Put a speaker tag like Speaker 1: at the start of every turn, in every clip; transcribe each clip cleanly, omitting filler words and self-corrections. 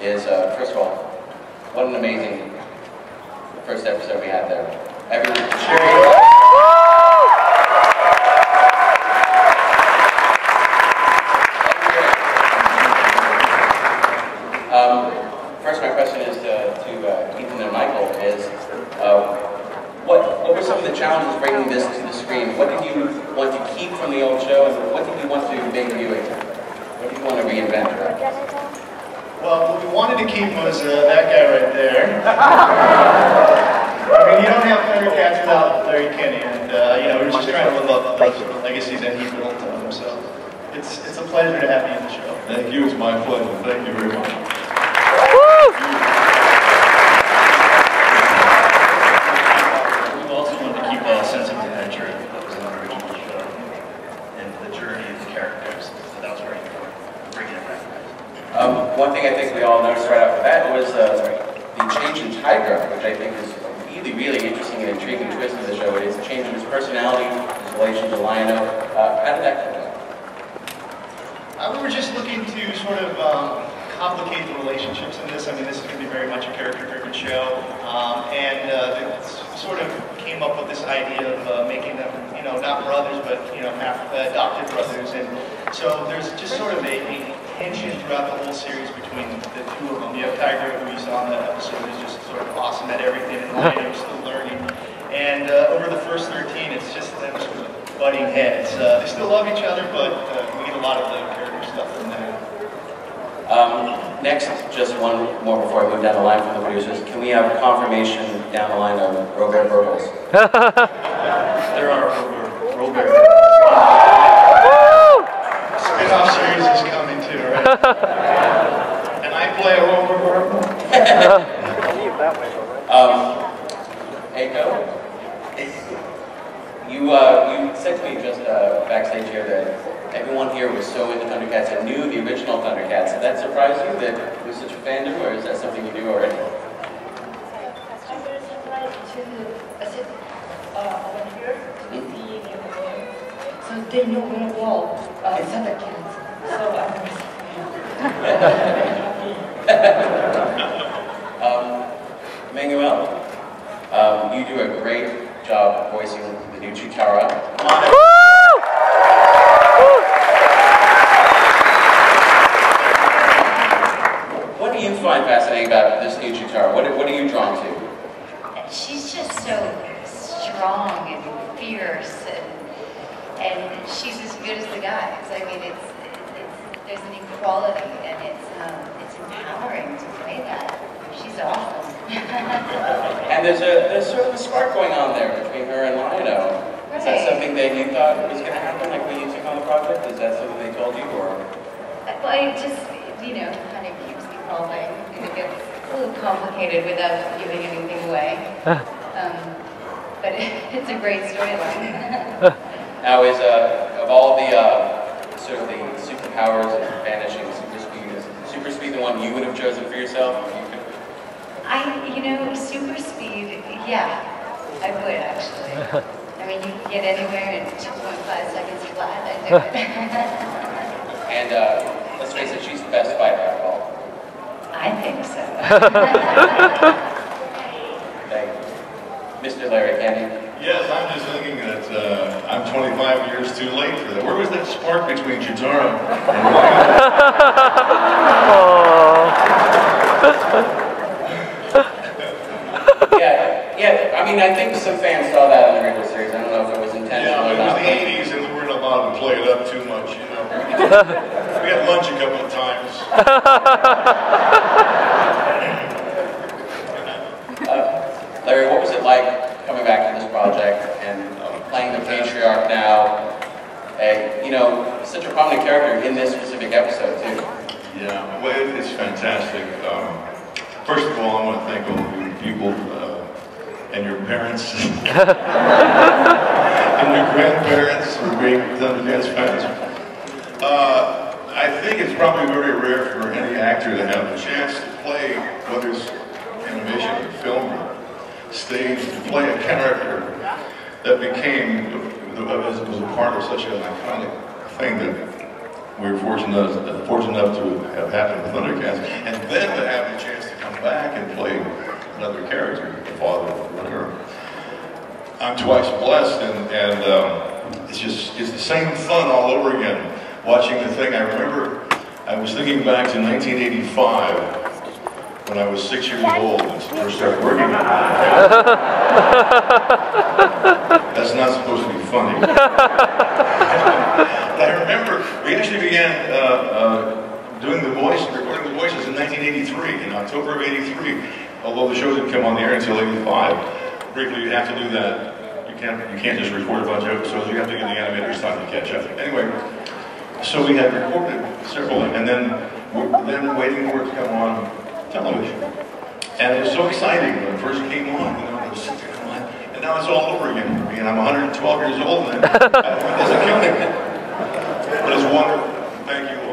Speaker 1: is, first of all, what an amazing first episode we had there. Everyone cheering. First, my question is to Ethan and Michael is, what were some of the challenges bringing this to the screen? What did you want to keep from the old show, and what did you want to debut it? What did you want to reinvent?
Speaker 2: Well, what we wanted to keep was that guy right there. I mean, you don't have Thundercats without Larry Kinney, and you know, we're just trying to live up to the legacy that he built. So it's a pleasure to have you in the show.
Speaker 3: Thank you. It's my pleasure. Thank you very much.
Speaker 2: We've also wanted to keep a sense of adventure that was in our original show, and the journey of the characters. So that was very important. Bringing it back.
Speaker 1: One thing I think we all noticed right after that was the change in Tiger, which I think is a really, really interesting and intriguing twist of the show. It is a change in his personality, his relation to Lion-O. How did that come about?
Speaker 2: We were just looking to sort of complicate the relationships in this. I mean, this is going to be very much a character-driven show, and it sort of came up with this idea of making them, you know, not brothers, but, you know, half adopted brothers. And so there's just sort of a tension throughout the whole series between the two of them. You have Tiger, who you saw in that episode, is just sort of awesome at everything, and Lion-O is still learning. And over the first 13, it's just them sort of butting heads. They still love each other, but we get a lot of the character stuff from there.
Speaker 1: Next, just one more before I move down the line from the producers. Can we have confirmation down the line of Robert Burbles?
Speaker 2: There are Robert. Spin-off series is coming too, right? And I play a Robert Burbles.
Speaker 1: Eiko, you said to me just backstage here that everyone here was so into Thundercats and knew the original Thundercats. Did that surprise you that it was such a fandom, or is that something you knew already?
Speaker 4: I'm very surprised to sit over here to see you. So they know very well Thundercats. So I'm very
Speaker 1: Manuel, you do a great job voicing the new Chitara. Come on. What do you find fascinating about this new Chitara? What are you drawn to?
Speaker 5: She's just so strong and fierce, and she's as good as the guys. I mean, there's an equality, and it's empowering to play that. She's awesome.
Speaker 1: And there's sort of a spark going on there between her and Lion-O. Right. Is that something that you thought was going to happen, like when you took on the project? Is that something they told you, or?
Speaker 5: Well, it just, you know, kind of keeps evolving. It gets a little complicated without giving anything away. But it's a great storyline.
Speaker 1: Now, is of all the sort of the superpowers and vanishing super speed the one you would have chosen for yourself?
Speaker 5: You know, super speed, yeah, I would actually. I mean, you can get anywhere in 2.5 seconds flat, I'd do it.
Speaker 1: And let's face it, she's the best fighter of all.
Speaker 5: I think so.
Speaker 1: Thank you. Mr. Larry Candy.
Speaker 3: Yes, I'm just thinking that I'm 25 years too late for that. Where was that spark between Chitara and
Speaker 1: Yeah, I mean, I think some fans saw that in the regular series. I don't know if it was intentional or not.
Speaker 3: Yeah, it was the 80s and we weren't allowed to play it up too much, you know. We had lunch a couple of times.
Speaker 1: Larry, what was it like coming back to this project and playing the patriarch now? You know, such a prominent character in this specific episode, too.
Speaker 3: Yeah, well, it's fantastic. First of all, I want to thank all of you people and your parents and your grandparents for being Thundercats fans. I think it's probably very rare for any actor to have the chance to play, whether it's animation or film or stage, to play a character that became, was a part of such an iconic thing that we were fortunate enough to have happened with Thundercats, and then to have the chance to come back and play another character, the father of Mumm-Ra. I'm twice blessed, and it's the same fun all over again, watching the thing. I remember, I was thinking back to 1985, when I was 6 years old and first started working with That's not supposed to be funny. But I remember, we actually began doing the voice, recording the voices in 1983, in October of 83, although the show didn't come on the air until 85. Briefly, you have to do that. You can't just record a bunch of episodes, you have to give the animators time to catch up. Anyway, so we had recorded several, and then waiting for it to come on television. And it was so exciting when it first came on, you know, it was such a fun, and now it's all over again for me, and I'm 112 years old, and it doesn't kill me. But it's wonderful. Thank you all.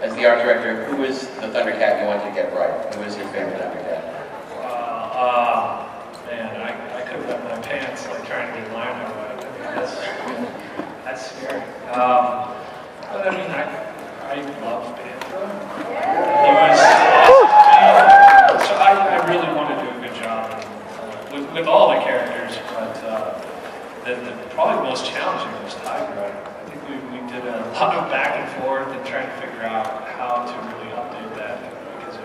Speaker 1: As the art director, who is the Thundercat you wanted to get right? Who is your favorite Thundercat?
Speaker 6: Man, I could have wet my pants like trying to get Lionel wet. I mean, that's scary. But I mean, I love Panther. He was, so I really want to do a good job with all the characters, but probably the most challenging was Tiger. I think we did a lot of back and forth and trying to figure out how to really update that because of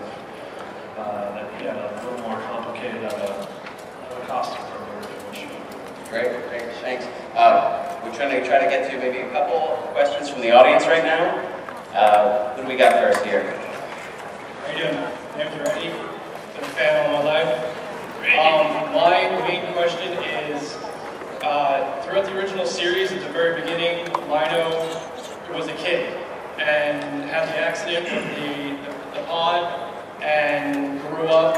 Speaker 6: that he had a little more complicated of a costume for the original show.
Speaker 1: Great, thanks. We're trying to get to maybe a couple questions from the audience right now. Who do we got first here?
Speaker 7: How you doing? Name's Randy. Been a fan all my life. My main question is, throughout the original series, at the very beginning, Lino was a kid and had the accident with the pod and grew up.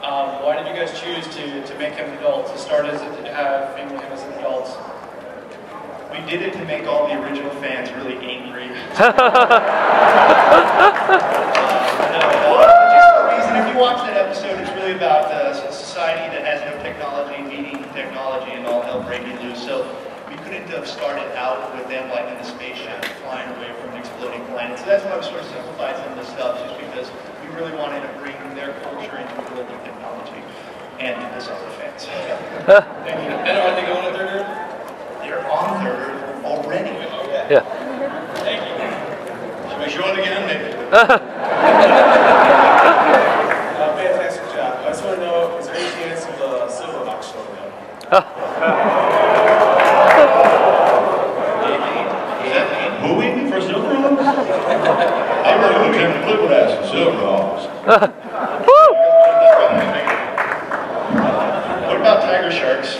Speaker 7: Why did you guys choose to make him an adult, to start as him as an adult?
Speaker 2: We did it to make all the original fans really angry. Just the reason, if you watch that episode, it's really about a society that has no technology, needing technology, and all hell breaking loose. So we couldn't have started out with them like in the spaceship flying away from an exploding planet. So that's why we sort of simplified some of the stuff, just because we really wanted to bring their culture into the world of technology and to piss off the fans.
Speaker 7: Thank you. And are they going to Third Earth?
Speaker 2: They're on Third Earth already.
Speaker 8: Yeah.
Speaker 7: Thank you.
Speaker 3: Should we show it again, maybe?
Speaker 9: Fantastic job. I just want to know, is there any chance of a Silver Box showing up?
Speaker 3: Is that booing for Silverhawks? I really Lieutenant Clipwood asked for Silverhawks.
Speaker 2: What about tiger sharks?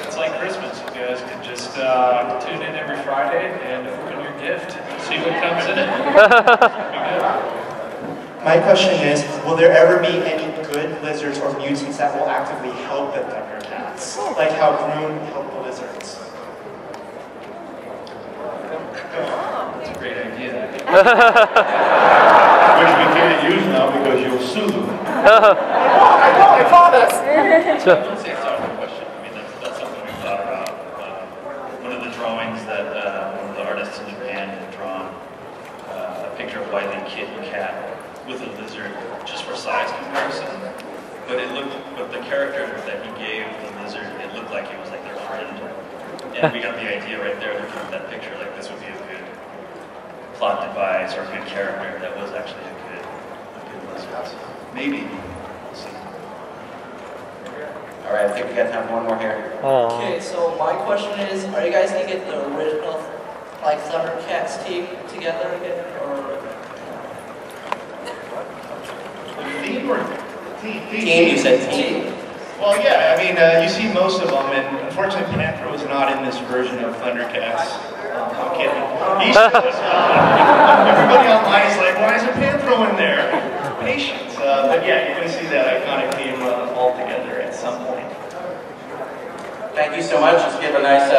Speaker 6: It's like Christmas. You guys can just tune in every Friday and open your gift and see what comes in it.
Speaker 10: My question is, will there ever be any good lizards or mutants that will actively help the Thundercats? Like how Groon helped the lizards?
Speaker 6: That's a great idea.
Speaker 3: Which we can't use now because you'll sue them.
Speaker 6: I promise. I would say it's out of the question. I mean, that's something we've thought about. One of the drawings that one of the artists in Japan had drawn, a picture of Wiley Kid and Cat with a lizard, just for size comparison. But the character that he gave the lizard, it looked like he was like their friend. And we got the idea right there, looking at that picture, like this would be a good plot device or a good character that was actually a good lizard. Maybe. We'll see.
Speaker 1: All right, I think we got time for one more here.
Speaker 11: Okay, so my question is, are you guys gonna get the original, like, Thundercats team together again, or?
Speaker 2: Team or team?
Speaker 1: Team, you said team.
Speaker 2: Well, yeah, I mean, you see most of them, and unfortunately Panthro is not in this version of Thundercats. I'm kidding. He's just, everybody online is like, why isn't Panthro in there? Patience. But yeah, you're going to see that iconic team all together at some point.
Speaker 1: Thank you so much. Let's give a nice